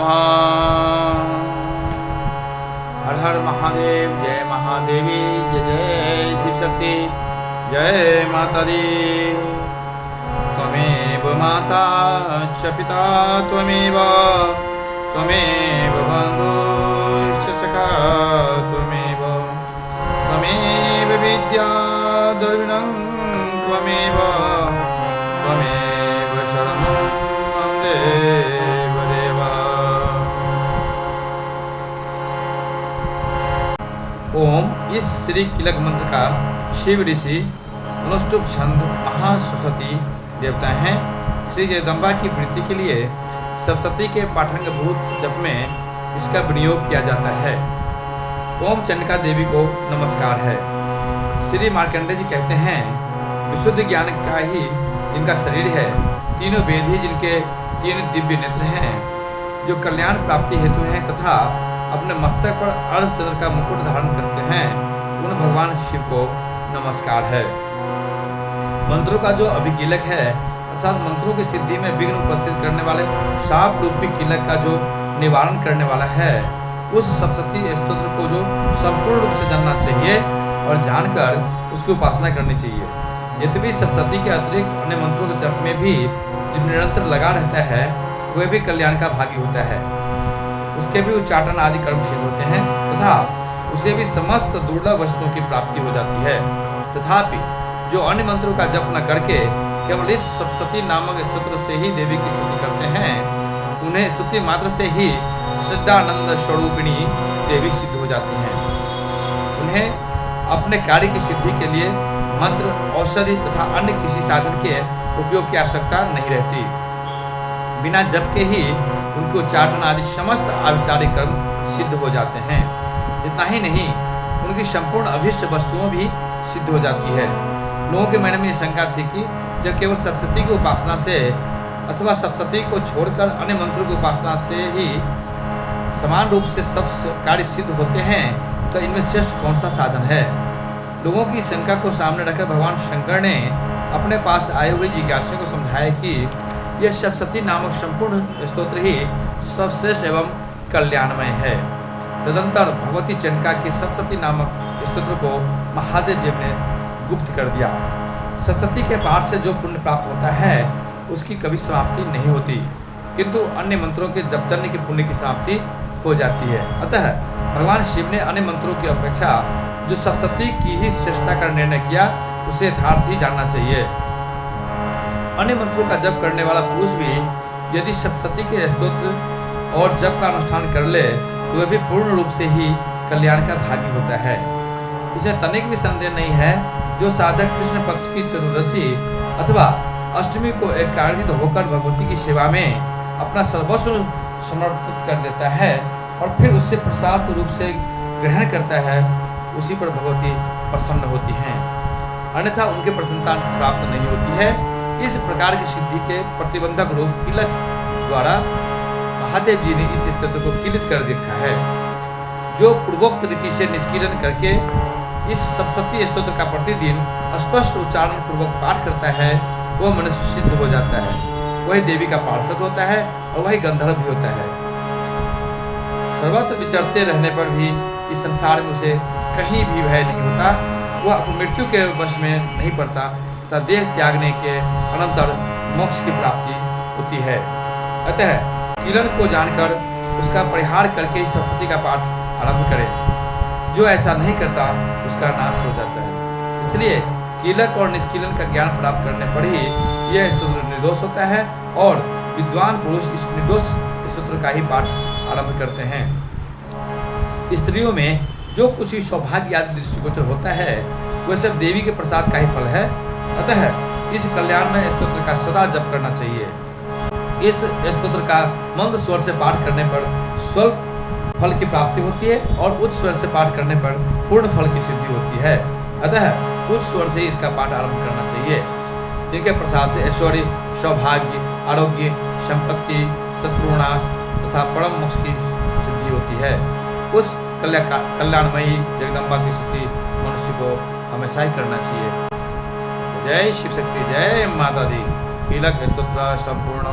नमः। हर हर महादेव, जय महादेवी, जय जय शिव शक्ति, जय माता दी। त्वमेव माता च पिता त्वमेव, त्वमेव बन्धुश्च सखा त्वमेव, त्वमेव विद्या द्रविणं त्वमेव, त्वमेव शरणं मम देव देवा। ओम इस श्री किलक मंत्र का शिव ऋषि अनुष्टुप छंद महासरस्वती देवता हैं। श्री जगदम्बा की प्रीति के लिए सप्तशती के पाठंगभूत जप में इसका विनियोग किया जाता है। ओम चंडिका देवी को नमस्कार है। श्री मार्कंडेय जी कहते हैं, विशुद्ध ज्ञान का ही इनका शरीर है। तीनों वेद ही जिनके तीन दिव्य नेत्र हैं, जो कल्याण प्राप्ति हेतु हैं तथा अपने मस्तक पर अर्धचंद्र का मुकुट धारण करते हैं, उन भगवान शिव को नमस्कार है। मंत्रों का जो अभिकीलक है, अर्थात मंत्रों की सिद्धि में विघ्न उपस्थित करने वाले शाप रूपी कीलक का जो निवारण करने वाला है, उस सप्तशती स्तोत्र को जो संपूर्ण रूप से जानना चाहिए और जानकर उसकी उपासना करनी चाहिए। यद्यपि सप्तशती के अतिरिक्त अन्य मंत्रों के जप में भी जो निरंतर लगा रहता है, वह भी कल्याण का भागी होता है। उसके भी उच्चाटन आदि कर्म सिद्ध होते हैं तथा उसे भी समस्त दुर्लभ वस्तुओं की प्राप्ति हो जाती है। तथापि जो अन्य मंत्रों का जप न करके केवल इस सप्तशती नामक स्तोत्र से ही देवी की स्तुति करते हैं, उन्हें स्तुति मात्र से ही सिद्धानंद स्वरूपिणी देवी सिद्ध हो जाती हैं। उन्हें अपने कार्य की सिद्धि के लिए मंत्र, औषधि तथा अन्य किसी साधन के उपयोग की आवश्यकता नहीं रहती। बिना जप के ही उनके उच्चाटन आदि समस्त आविचारिक कर्म सिद्ध हो जाते हैं। इतना ही नहीं, उनकी संपूर्ण अभीष्ट वस्तुओं भी सिद्ध हो जाती है। लोगों के मन में शंका थी कि जब केवल सप्तशती की उपासना से अथवा सप्तशती को छोड़कर अन्य मंत्रों की उपासना से ही समान रूप से सब कार्य सिद्ध होते हैं, तो इनमें श्रेष्ठ कौन सा साधन है। लोगों की शंका को सामने रखकर भगवान शंकर ने अपने पास आए हुए जिज्ञासुओं को समझाया कि यह सप्तशती नामक संपूर्ण स्तोत्र ही सर्वश्रेष्ठ एवं कल्याणमय है। तदंतर भगवती चंडिका के सप्तशती नामक स्तोत्र को महादेव देव ने गुप्त कर दिया। सप्तशती के पाठ से जो पुण्य प्राप्त होता है, उसकी कभी समाप्ति नहीं होती, किंतु अन्य मंत्रों के जप करने के पुण्य की समाप्ति हो जाती है। अतः भगवान शिव ने अन्य मंत्रों की अपेक्षा जो सप्तशती की ही श्रेष्ठता का निर्णय किया, उसे यथार्थ ही जानना चाहिए। अन्य मंत्रों का जप करने वाला पुरुष भी यदि सप्तशती के स्तोत्र और जप का अनुष्ठान कर ले, तो वह भी पूर्ण रूप से ही कल्याण का भागी होता है। इसमें तनिक भी संदेह नहीं है। जो साधक कृष्ण पक्ष की चतुर्दशी अथवा अष्टमी को एकाग्रचित्त होकर भगवती की सेवा में अपना सर्वस्व समर्पित कर देता है और फिर उससे प्रसाद रूप से ग्रहण करता है, उसी पर भगवती प्रसन्न होती हैं, अन्यथा उनके प्रसन्नता प्राप्त नहीं होती है। इस प्रकार की सिद्धि के प्रतिबंधक रूप किलक द्वारा महादेव जी ने इस स्तोत्र को किलित कर देखा है। जो पूर्वोक्त रीति से निष्कीलन करके इस सप्तशती स्तोत्र का प्रतिदिन स्पष्ट उच्चारण पूर्वक पाठ करता है, वह मनुष्य सिद्ध हो जाता है। वही देवी का पार्षद होता है और वही गंधर्व भी होता है। सर्वत्र विचरते रहने पर भी इस संसार में उसे कहीं भी भय नहीं होता। वह अपनी मृत्यु के वश में नहीं पड़ता तथा देह त्यागने के अनंतर मोक्ष की प्राप्ति होती है। अतः किलन को जानकर उसका परिहार करके ही सप्तशती का पाठ आरंभ करें। जो ऐसा नहीं करता, उसका नाश हो जाता है। इसलिए कीलक और निष्कीलन का ज्ञान प्राप्त करने पर ही यह स्तोत्र निर्दोष होता है और विद्वान पुरुष इस निर्दोष स्तोत्र का ही पाठ आरंभ करते हैं। स्त्रियों में जो कुछ भी सौभाग्य आदि दृष्टिगोचर होता है, वह सब देवी के प्रसाद का ही फल है। अतः इस कल्याणमय स्तोत्र का सदा जप करना चाहिए। इस स्तोत्र का मंद स्वर से पाठ करने पर स्वल्प फल की प्राप्ति होती है और उच्च स्वर से पाठ करने पर पूर्ण फल की सिद्धि होती है। अतः उच्च स्वर से ही इसका पाठ आरंभ करना चाहिए, जिनके प्रसाद से ऐश्वर्य, सौभाग्य, आरोग्य, संपत्ति, शत्रुनाश तथा परम मोक्ष की सिद्धि होती है। उस कल्याणमयी जगदम्बा की स्तुति मनुष्य को हमेशा ही करना चाहिए। जय शिव शक्ति, जय माता दी। कीलक स्तोत्र संपूर्ण।